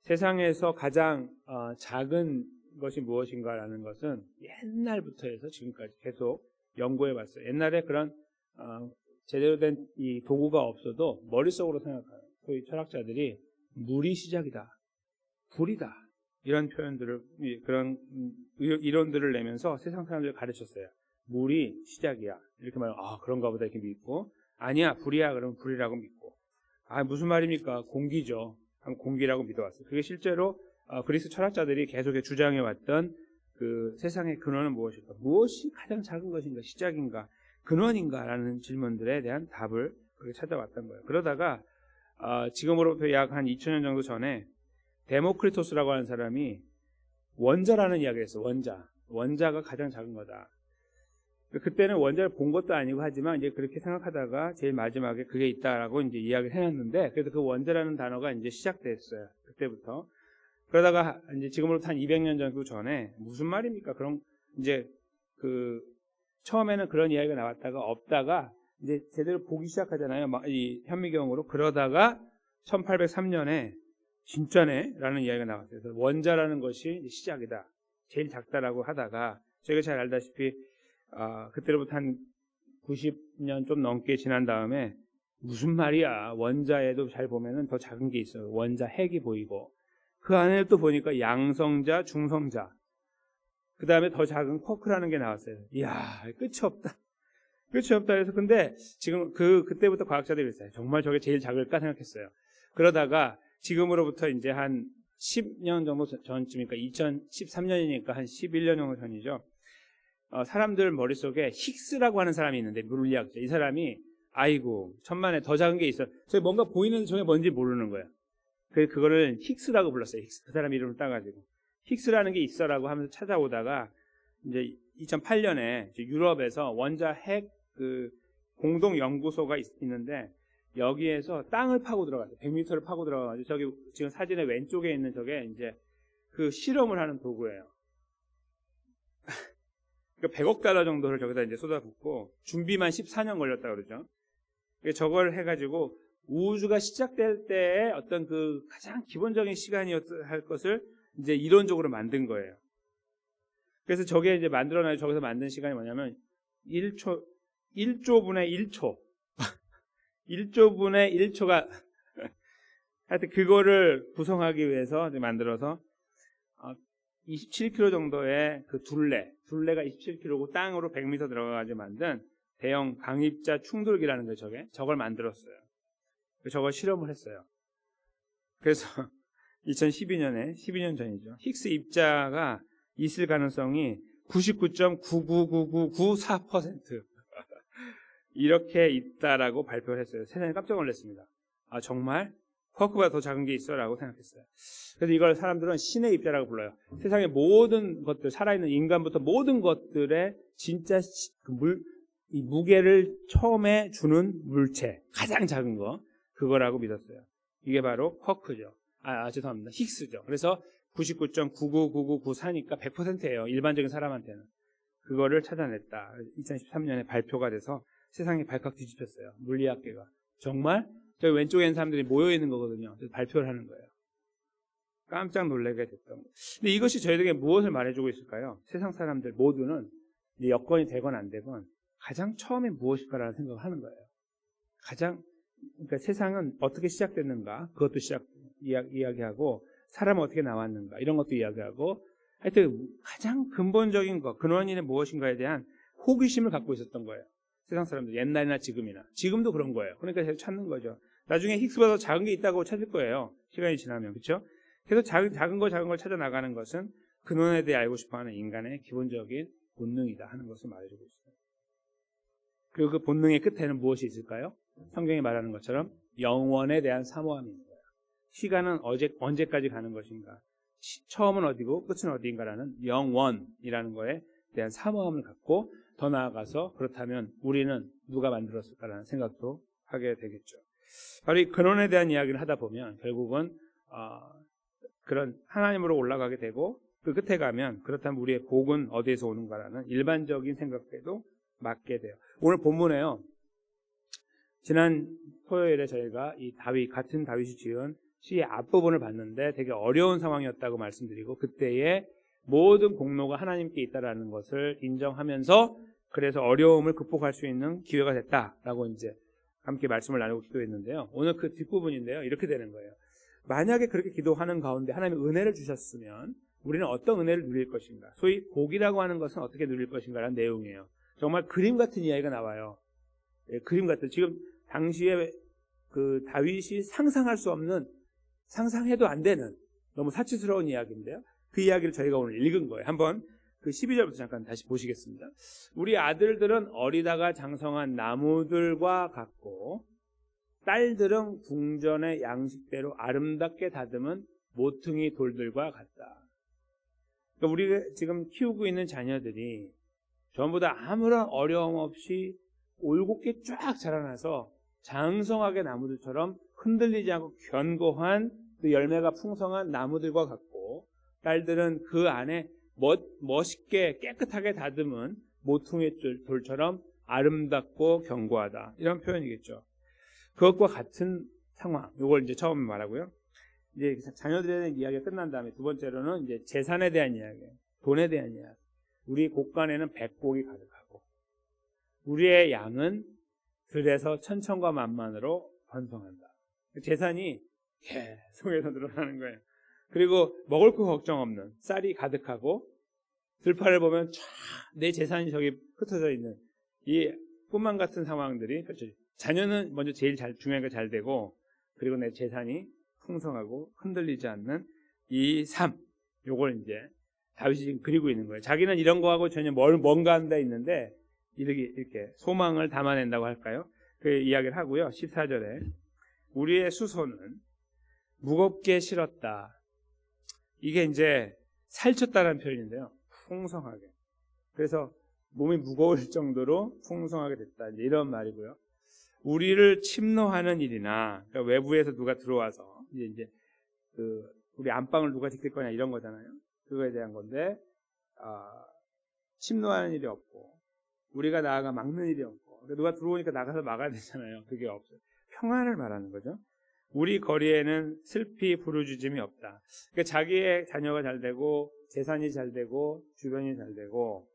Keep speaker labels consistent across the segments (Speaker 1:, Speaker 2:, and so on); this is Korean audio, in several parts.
Speaker 1: 세상에서 가장 작은 것이 무엇인가라는 것은 옛날부터 해서 지금까지 계속 연구해 봤어요. 옛날에 그런 제대로 된 이 도구가 없어도 머릿속으로 생각하는 소위 철학자들이 물이 시작이다, 불이다, 이런 표현들을, 그런 이론들을 내면서 세상 사람들을 가르쳤어요. 물이 시작이야, 이렇게 말하면 그런가 보다 이렇게 믿고, 아니야 불이야 그러면 불이라고 믿고, 무슨 말입니까? 공기죠. 공기라고 믿어왔어요. 그게 실제로 그리스 철학자들이 계속 주장해 왔던 그 세상의 근원은 무엇일까? 무엇이 가장 작은 것인가? 시작인가? 근원인가라는 질문들에 대한 답을 그렇게 찾아왔던 거예요. 그러다가 지금으로부터 약 한 2000년 정도 전에 데모크리토스라고 하는 사람이 원자라는 이야기를 했어요. 원자가 가장 작은 거다. 그때는 원자를 본 것도 아니고 하지만 이제 그렇게 생각하다가 제일 마지막에 그게 있다라고 이제 이야기를 해놨는데, 그래서 그 원자라는 단어가 이제 시작됐어요. 그때부터. 그러다가 이제 지금으로부터 한 200년 정도 전에 무슨 말입니까? 그럼 이제 처음에는 그런 이야기가 나왔다가 없다가 이제 제대로 보기 시작하잖아요. 이 현미경으로. 그러다가 1803년에 진짜네? 라는 이야기가 나왔어요. 그래서 원자라는 것이 시작이다. 제일 작다라고 하다가 저희가 잘 알다시피 그때로부터 한 90년 좀 넘게 지난 다음에 무슨 말이야. 원자에도 잘 보면은 더 작은 게 있어요. 원자 핵이 보이고 그 안에 또 보니까 양성자, 중성자, 그 다음에 더 작은 쿼크라는 게 나왔어요. 이야, 끝이 없다. 끝이 없다. 그래서 근데 지금 그때부터 과학자들이 그랬어요. 정말 저게 제일 작을까 생각했어요. 그러다가 지금으로부터 이제 한 10년 정도 전쯤이니까 2013년이니까 한 11년 정도 전이죠. 사람들 머릿속에 힉스라고 하는 사람이 있는데, 물리학자. 이 사람이 아이고 천만에 더 작은 게 있어. 저기 뭔가 보이는데 저게 뭔지 모르는 거야. 그거를 힉스라고 불렀어요. 힉스. 그 사람 이름을 따가지고 힉스라는 게 있어라고 하면서 찾아오다가 이제 2008년에 유럽에서 원자 핵 공동 연구소가 있는데, 여기에서 땅을 파고 들어갔어요. 100m를 파고 들어가가지고 저기 지금 사진의 왼쪽에 있는 저게 이제 그 실험을 하는 도구예요. 그러니까 100억 달러 정도를 저기다 이제 쏟아붓고 준비만 14년 걸렸다 그러죠. 저걸 해가지고 우주가 시작될 때의 어떤 그 가장 기본적인 시간이었을 할 것을 이제 이론적으로 만든 거예요. 그래서 저게 이제 만들어놔요. 저기서 만든 시간이 뭐냐면 1조분의 1초. 1조분의 1초가 하여튼 그거를 구성하기 위해서 만들어서 27km 정도의 그 둘레가 27km고 땅으로 100m 들어가가지고 만든 대형 방입자 충돌기라는 거예요. 저걸 만들었어요. 저걸 실험을 했어요. 그래서 2012년에 12년 전이죠. 힉스 입자가 있을 가능성이 99.9999994% 이렇게 있다라고 발표를 했어요. 세상에 깜짝 놀랐습니다. 정말? 쿼크보다 더 작은 게 있어라고 생각했어요. 그래서 이걸 사람들은 신의 입자라고 불러요. 세상의 모든 것들, 살아있는 인간부터 모든 것들의 진짜 이 무게를 처음에 주는 물체, 가장 작은 거, 그거라고 믿었어요. 이게 바로 쿼크죠. 죄송합니다. 힉스죠. 그래서 99.999994니까 100%예요. 일반적인 사람한테는. 그거를 찾아냈다. 2013년에 발표가 돼서 세상이 발칵 뒤집혔어요. 물리학계가. 정말? 저기 왼쪽에 있는 사람들이 모여있는 거거든요. 그래서 발표를 하는 거예요. 깜짝 놀라게 됐던 거예요. 근데 이것이 저희들에게 무엇을 말해주고 있을까요? 세상 사람들 모두는 여건이 되건 안 되건 가장 처음에 무엇일까라는 생각을 하는 거예요. 그러니까 세상은 어떻게 시작됐는가, 그것도 이야기하고, 사람은 어떻게 나왔는가, 이런 것도 이야기하고, 하여튼 가장 근본적인 것, 근원이 무엇인가에 대한 호기심을 갖고 있었던 거예요. 세상 사람들, 옛날이나 지금이나. 지금도 그런 거예요. 그러니까 계속 찾는 거죠. 나중에 힉스보다 더 작은 게 있다고 찾을 거예요. 시간이 지나면. 그렇죠? 그래서 작은 걸 찾아 나가는 것은 근원에 대해 알고 싶어하는 인간의 기본적인 본능이다 하는 것을 말해주고 있어요. 그리고 그 본능의 끝에는 무엇이 있을까요? 성경이 말하는 것처럼 영원에 대한 사모함이 있는 거예요. 시간은 언제까지 가는 것인가? 처음은 어디고 끝은 어디인가라는 영원이라는 거에 대한 사모함을 갖고 더 나아가서 그렇다면 우리는 누가 만들었을까라는 생각도 하게 되겠죠. 바로 이 근원에 대한 이야기를 하다 보면 결국은 그런 하나님으로 올라가게 되고 그 끝에 가면 그렇다면 우리의 복은 어디에서 오는가라는 일반적인 생각에도 맞게 돼요. 오늘 본문에요. 지난 토요일에 저희가 이 같은 다윗이 지은 시의 앞부분을 봤는데 되게 어려운 상황이었다고 말씀드리고 그때에 모든 공로가 하나님께 있다라는 것을 인정하면서 그래서 어려움을 극복할 수 있는 기회가 됐다라고 이제 함께 말씀을 나누고 기도했는데요. 오늘 그 뒷부분인데요. 이렇게 되는 거예요. 만약에 그렇게 기도하는 가운데 하나님이 은혜를 주셨으면 우리는 어떤 은혜를 누릴 것인가? 소위 복이라고 하는 것은 어떻게 누릴 것인가라는 내용이에요. 정말 그림 같은 이야기가 나와요. 예, 그림 같은. 지금 당시에 그 다윗이 상상할 수 없는, 상상해도 안 되는 너무 사치스러운 이야기인데요. 그 이야기를 저희가 오늘 읽은 거예요. 한번 그 12절부터 잠깐 다시 보시겠습니다. 우리 아들들은 어리다가 장성한 나무들과 같고 딸들은 궁전의 양식대로 아름답게 다듬은 모퉁이 돌들과 같다. 그러니까 우리가 지금 키우고 있는 자녀들이 전부 다 아무런 어려움 없이 올곧게 쫙 자라나서 장성하게 나무들처럼 흔들리지 않고 견고한 그 열매가 풍성한 나무들과 같고 딸들은 그 안에 멋있게 깨끗하게 다듬은 모퉁이 돌처럼 아름답고 견고하다. 이런 표현이겠죠. 그것과 같은 상황. 이걸 이제 처음 말하고요. 이제 자녀들에 대한 이야기가 끝난 다음에 두 번째로는 이제 재산에 대한 이야기예요. 돈에 대한 이야기. 우리 곳간에는 백복이 가득하고 우리의 양은 들에서 천천과 만만으로 번성한다. 재산이 계속해서 늘어나는 거예요. 그리고 먹을 거 걱정 없는 쌀이 가득하고 들판을 보면 쫙 내 재산이 저기 흩어져 있는 이 꿈만 같은 상황들이 펼쳐져요. 자녀는 먼저 제일 중요한 게 잘 되고 그리고 내 재산이 풍성하고 흔들리지 않는 이 삶. 요걸 이제 다윗이 지금 그리고 있는 거예요. 자기는 이런 거하고 전혀 뭔가 한 데 있는데 이렇게 소망을 담아낸다고 할까요? 그 이야기를 하고요. 14절에 우리의 수소는 무겁게 실었다. 이게 이제 살쪘다는 표현인데요. 풍성하게. 그래서 몸이 무거울 정도로 풍성하게 됐다. 이런 말이고요. 우리를 침노하는 일이나 그러니까 외부에서 누가 들어와서 이제 그 우리 안방을 누가 지킬 거냐 이런 거잖아요. 그거에 대한 건데 침노하는 일이 없고 우리가 나아가 막는 일이 없고 누가 들어오니까 나가서 막아야 되잖아요. 그게 없어요. 평안을 말하는 거죠. 우리 거리에는 슬피 부르짖음이 없다. 그러니까 자기의 자녀가 잘 되고 재산이 잘 되고 주변이 잘 되고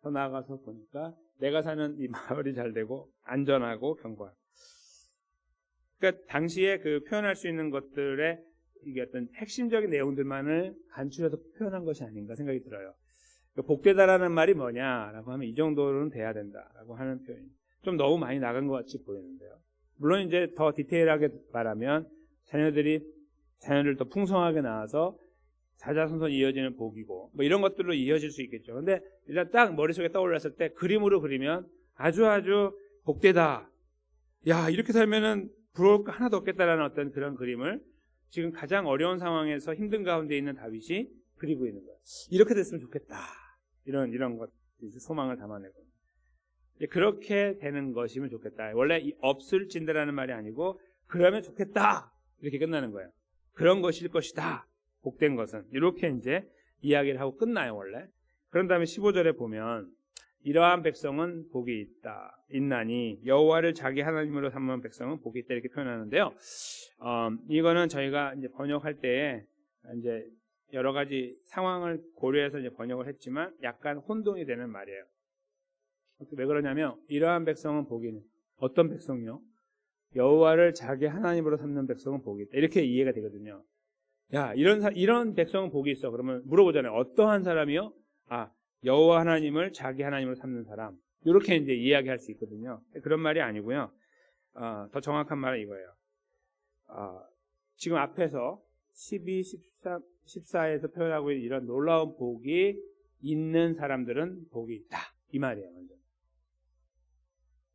Speaker 1: 더 나아가서 보니까 내가 사는 이 마을이 잘 되고 안전하고 견고하고. 그러니까 당시에 그 표현할 수 있는 것들의 이게 어떤 핵심적인 내용들만을 간추려서 표현한 것이 아닌가 생각이 들어요. 그러니까 복되다라는 말이 뭐냐라고 하면 이 정도로는 돼야 된다라고 하는 표현이 좀 너무 많이 나간 것 같이 보이는데요. 물론 이제 더 디테일하게 말하면 자녀들 더 풍성하게 낳아서 자자손손 이어지는 복이고 뭐 이런 것들로 이어질 수 있겠죠. 근데 일단 딱 머릿속에 떠올랐을 때 그림으로 그리면 아주 복되다. 야, 이렇게 살면은 부러울 거 하나도 없겠다라는 어떤 그런 그림을 지금 가장 어려운 상황에서 힘든 가운데 있는 다윗이 그리고 있는 거예요. 이렇게 됐으면 좋겠다. 이런 것 소망을 담아내고 그렇게 되는 것이면 좋겠다. 원래 없을진대라는 말이 아니고 그러면 좋겠다. 이렇게 끝나는 거예요. 그런 것일 것이다. 복된 것은 이렇게 이제 이야기를 하고 끝나요. 원래. 그런 다음에 15절에 보면 이러한 백성은 복이 있나니 여호와를 자기 하나님으로 삼는 백성은 복이 있다 이렇게 표현하는데요. 이거는 저희가 이제 번역할 때에 이제 여러 가지 상황을 고려해서 이제 번역을 했지만 약간 혼동이 되는 말이에요. 왜 그러냐면 이러한 백성은 복이 있는 어떤 백성이요? 여호와를 자기 하나님으로 삼는 백성은 복이 있다. 이렇게 이해가 되거든요. 야, 이런 백성은 복이 있어. 그러면 물어보잖아요. 어떠한 사람이요? 여호와 하나님을 자기 하나님으로 삼는 사람. 이렇게 이제 이야기할 수 있거든요. 그런 말이 아니고요. 더 정확한 말은 이거예요. 지금 앞에서 12, 13, 14에서 표현하고 있는 이런 놀라운 복이 있는 사람들은 복이 있다. 이 말이에요. 먼저.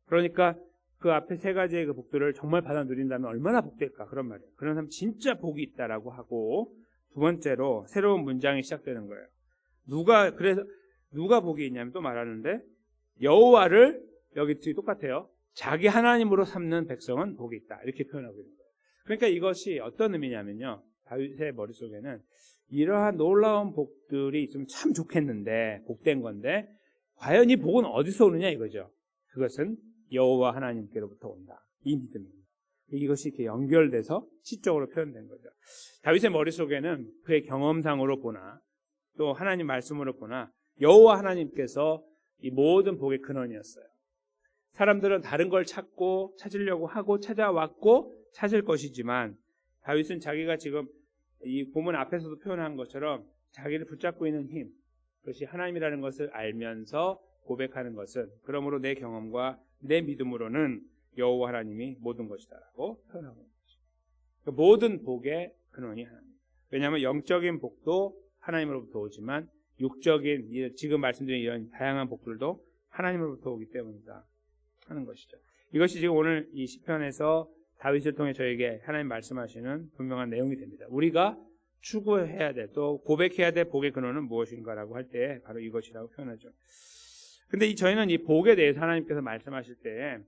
Speaker 1: 그러니까 그 앞에 세 가지의 그 복들을 정말 받아 누린다면 얼마나 복될까 그런 말이에요. 그런 사람 진짜 복이 있다라고 하고 두 번째로 새로운 문장이 시작되는 거예요. 누가 복이 있냐면 또 말하는데 여호와를 여기 뒤 똑같아요. 자기 하나님으로 삼는 백성은 복이 있다. 이렇게 표현하고 있는 거예요. 그러니까 이것이 어떤 의미냐면요. 다윗의 머릿속에는 이러한 놀라운 복들이 있으면 참 좋겠는데 복된 건데 과연 이 복은 어디서 오느냐 이거죠. 그것은 여호와 하나님께로부터 온다. 이 믿음입니다. 이것이 이렇게 연결돼서 시적으로 표현된 거죠. 다윗의 머릿속에는 그의 경험상으로 보나 또 하나님 말씀으로 보나 여호와 하나님께서 이 모든 복의 근원이었어요. 사람들은 다른 걸 찾고 찾으려고 하고 찾아왔고 찾을 것이지만 다윗은 자기가 지금 이 본문 앞에서도 표현한 것처럼 자기를 붙잡고 있는 힘, 그것이 하나님이라는 것을 알면서 고백하는 것은 그러므로 내 경험과 내 믿음으로는 여호와 하나님이 모든 것이다라고 표현하고 있는 것이죠. 그러니까 모든 복의 근원이 하나님. 왜냐하면 영적인 복도 하나님으로부터 오지만 육적인 지금 말씀드린 이런 다양한 복들도 하나님으로부터 오기 때문이다 하는 것이죠. 이것이 지금 오늘 이 시편에서 다윗을 통해 저에게 하나님 말씀하시는 분명한 내용이 됩니다. 우리가 추구해야 돼, 또 고백해야 될 복의 근원은 무엇인가라고 할 때 바로 이것이라고 표현하죠. 근데 저희는 이 복에 대해서 하나님께서 말씀하실 때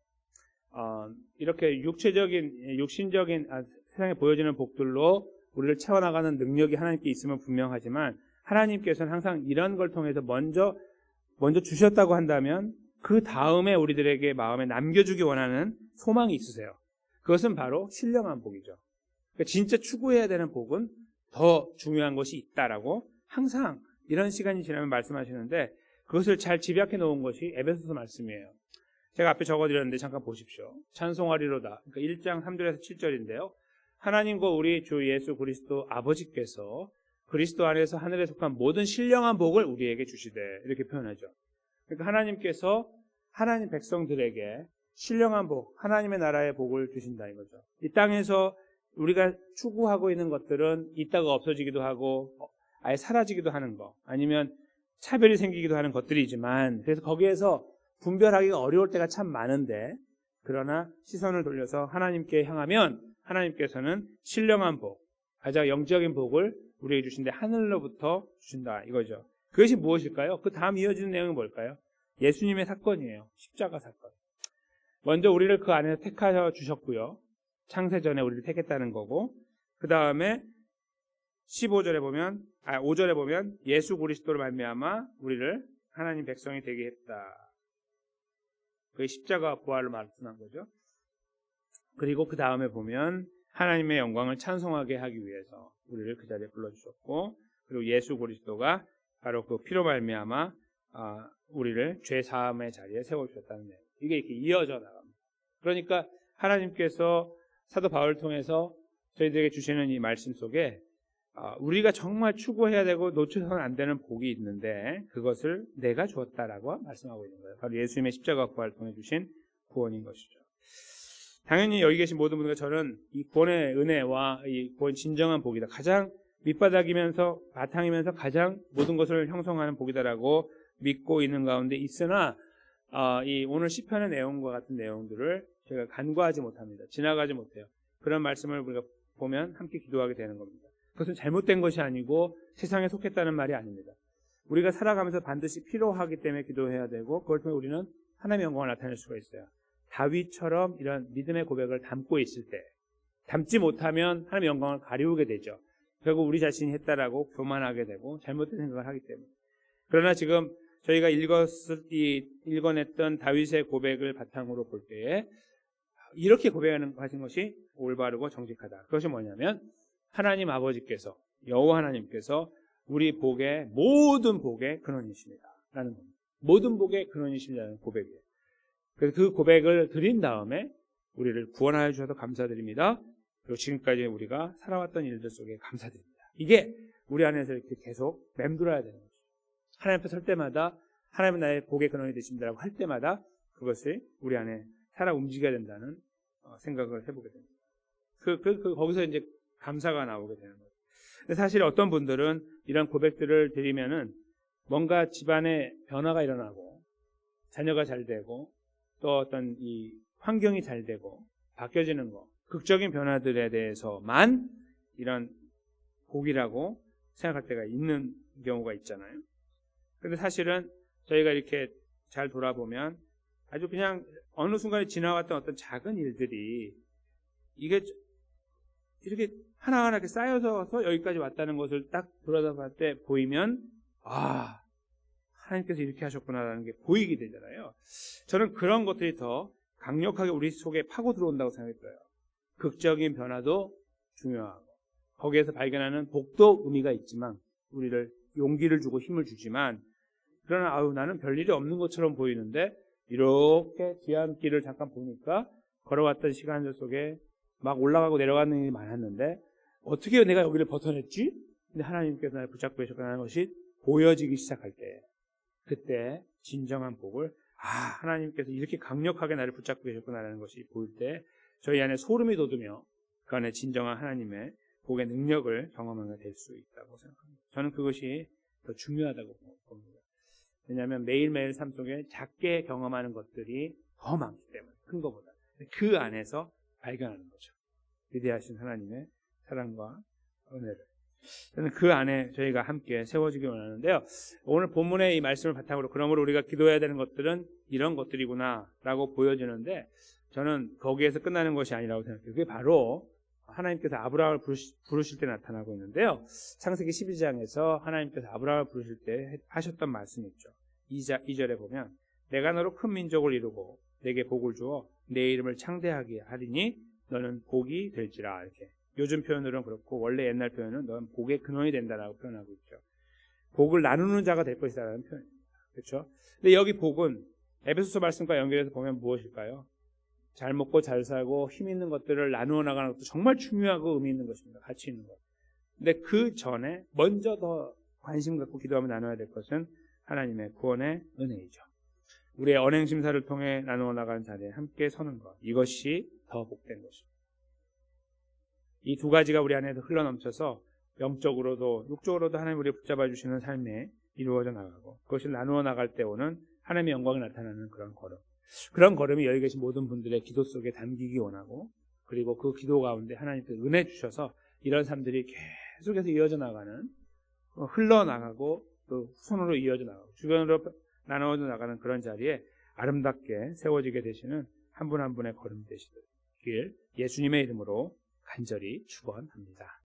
Speaker 1: 이렇게 육신적인 세상에 보여지는 복들로 우리를 채워나가는 능력이 하나님께 있으면 분명하지만 하나님께서는 항상 이런 걸 통해서 먼저 주셨다고 한다면 그 다음에 우리들에게 마음에 남겨주기 원하는 소망이 있으세요. 그것은 바로 신령한 복이죠. 그러니까 진짜 추구해야 되는 복은 더 중요한 것이 있다라고 항상 이런 시간이 지나면 말씀하시는데 그것을 잘 집약해 놓은 것이 에베소서 말씀이에요. 제가 앞에 적어드렸는데 잠깐 보십시오. 찬송하리로다. 그러니까 1장 3절에서 7절인데요. 하나님과 우리 주 예수 그리스도 아버지께서 그리스도 안에서 하늘에 속한 모든 신령한 복을 우리에게 주시되 이렇게 표현하죠. 그러니까 하나님께서 하나님 백성들에게 신령한 복, 하나님의 나라의 복을 주신다 이거죠. 이 땅에서 우리가 추구하고 있는 것들은 있다가 없어지기도 하고 아예 사라지기도 하는 거, 아니면 차별이 생기기도 하는 것들이지만 그래서 거기에서 분별하기가 어려울 때가 참 많은데 그러나 시선을 돌려서 하나님께 향하면 하나님께서는 신령한 복, 가장 영적인 복을 우리에게 주신데 하늘로부터 주신다 이거죠. 그것이 무엇일까요? 그 다음 이어지는 내용은 뭘까요? 예수님의 사건이에요. 십자가 사건. 먼저 우리를 그 안에서 택하여 주셨고요. 창세전에 우리를 택했다는 거고, 그 다음에 5절에 보면 예수 그리스도로 말미암아 우리를 하나님 백성이 되게 했다. 그게 십자가 부활을 말씀한 거죠. 그리고 그 다음에 보면 하나님의 영광을 찬송하게 하기 위해서 우리를 그 자리에 불러주셨고, 그리고 예수 그리스도가 바로 그 피로 말미암아 우리를 죄 사함의 자리에 세워주셨다는 내용. 이게 이렇게 이어져 나갑니다. 그러니까 하나님께서 사도 바울을 통해서 저희들에게 주시는 이 말씀 속에 우리가 정말 추구해야 되고 놓쳐서는 안 되는 복이 있는데 그것을 내가 주었다라고 말씀하고 있는 거예요. 바로 예수님의 십자가 부활을 통해 주신 구원인 것이죠. 당연히 여기 계신 모든 분들과 저는 이 구원의 은혜와 이 구원 진정한 복이다. 가장 밑바닥이면서 바탕이면서 가장 모든 것을 형성하는 복이다라고 믿고 있는 가운데 있으나 이 오늘 시편의 내용과 같은 내용들을 제가 간과하지 못합니다. 지나가지 못해요. 그런 말씀을 우리가 보면 함께 기도하게 되는 겁니다. 그것은 잘못된 것이 아니고 세상에 속했다는 말이 아닙니다. 우리가 살아가면서 반드시 필요하기 때문에 기도해야 되고 그걸 통해 우리는 하나님의 영광을 나타낼 수가 있어요. 다윗처럼 이런 믿음의 고백을 담고 있을 때 담지 못하면 하나님의 영광을 가리우게 되죠. 결국 우리 자신이 했다라고 교만하게 되고 잘못된 생각을 하기 때문에. 그러나 지금 저희가 읽어냈던 다윗의 고백을 바탕으로 볼 때에 이렇게 고백하신 것이 올바르고 정직하다. 그것이 뭐냐면 하나님 아버지께서 여호와 하나님께서 우리 복의 모든 복의 근원이십니다 라는 겁니다. 모든 복의 근원이십니다라는 고백이에요. 그래서 그 고백을 드린 다음에 우리를 구원하여 주셔서 감사드립니다. 그리고 지금까지 우리가 살아왔던 일들 속에 감사드립니다. 이게 우리 안에서 이렇게 계속 맴돌아야 되는 거죠. 하나님 앞에 설 때마다 하나님은 나의 복의 근원이 되십니다라고 할 때마다 그것을 우리 안에 살아 움직여야 된다는 생각을 해보게 됩니다. 거기서 이제 감사가 나오게 되는 거죠. 근데 사실 어떤 분들은 이런 고백들을 드리면은 뭔가 집안에 변화가 일어나고 자녀가 잘 되고 또 어떤 이 환경이 잘 되고 바뀌어지는 거, 극적인 변화들에 대해서만 이런 복이라고 생각할 때가 있는 경우가 있잖아요. 근데 사실은 저희가 이렇게 잘 돌아보면 아주 그냥 어느 순간에 지나갔던 어떤 작은 일들이 이게 이렇게 하나하나 이렇게 쌓여서 여기까지 왔다는 것을 딱 돌아다볼 때 보이면 하나님께서 이렇게 하셨구나라는 게 보이게 되잖아요. 저는 그런 것들이 더 강력하게 우리 속에 파고 들어온다고 생각했어요. 극적인 변화도 중요하고 거기에서 발견하는 복도 의미가 있지만 우리를 용기를 주고 힘을 주지만 그러나 나는 별일이 없는 것처럼 보이는데 이렇게 뒤안길을 잠깐 보니까 걸어왔던 시간 속에 막 올라가고 내려가는 일이 많았는데 어떻게 내가 여기를 벗어냈지? 근데 하나님께서 나를 붙잡고 계셨다는 것이 보여지기 시작할 때 그때 진정한 복을 하나님께서 이렇게 강력하게 나를 붙잡고 계셨구나라는 것이 보일 때 저희 안에 소름이 돋으며 그 안에 진정한 하나님의 복의 능력을 경험하게 될 수 있다고 생각합니다. 저는 그것이 더 중요하다고 봅니다. 왜냐하면 매일매일 삶 속에 작게 경험하는 것들이 더 많기 때문에 큰 것보다 그 안에서 발견하는 거죠. 위대하신 하나님의 사랑과 은혜를 저는 그 안에 저희가 함께 세워지기 원하는데요. 오늘 본문의 이 말씀을 바탕으로 그러므로 우리가 기도해야 되는 것들은 이런 것들이구나 라고 보여지는데 저는 거기에서 끝나는 것이 아니라고 생각해요. 그게 바로 하나님께서 아브라함을 부르실 때 나타나고 있는데요. 창세기 12장에서 하나님께서 아브라함을 부르실 때 하셨던 말씀이 있죠. 2절에 보면 내가 너로 큰 민족을 이루고 내게 복을 주어 내 이름을 창대하게 하리니 너는 복이 될지라. 이렇게 요즘 표현으로는 그렇고 원래 옛날 표현은 넌 복의 근원이 된다라고 표현하고 있죠. 복을 나누는 자가 될 것이다라는 표현입니다. 그렇죠? 근데 여기 복은 에베소서 말씀과 연결해서 보면 무엇일까요? 잘 먹고 잘 살고 힘 있는 것들을 나누어 나가는 것도 정말 중요하고 의미 있는 것입니다. 가치 있는 것. 근데 그 전에 먼저 더 관심 갖고 기도하며 나눠야 될 것은 하나님의 구원의 은혜이죠. 우리의 언행심사를 통해 나누어 나가는 자리에 함께 서는 것. 이것이 더 복된 것입니다. 이 두 가지가 우리 안에서 흘러넘쳐서 영적으로도 육적으로도 하나님 우리를 붙잡아 주시는 삶에 이루어져 나가고 그것을 나누어 나갈 때 오는 하나님의 영광이 나타나는 그런 걸음. 그런 걸음이 여기 계신 모든 분들의 기도 속에 담기기 원하고 그리고 그 기도 가운데 하나님께서 은혜 주셔서 이런 삶들이 계속해서 이어져 나가는 흘러나가고 또 후손으로 이어져 나가고 주변으로 나눠져 나가는 그런 자리에 아름답게 세워지게 되시는 한 분 한 분의 걸음 되시길 예수님의 이름으로 간절히 축원합니다.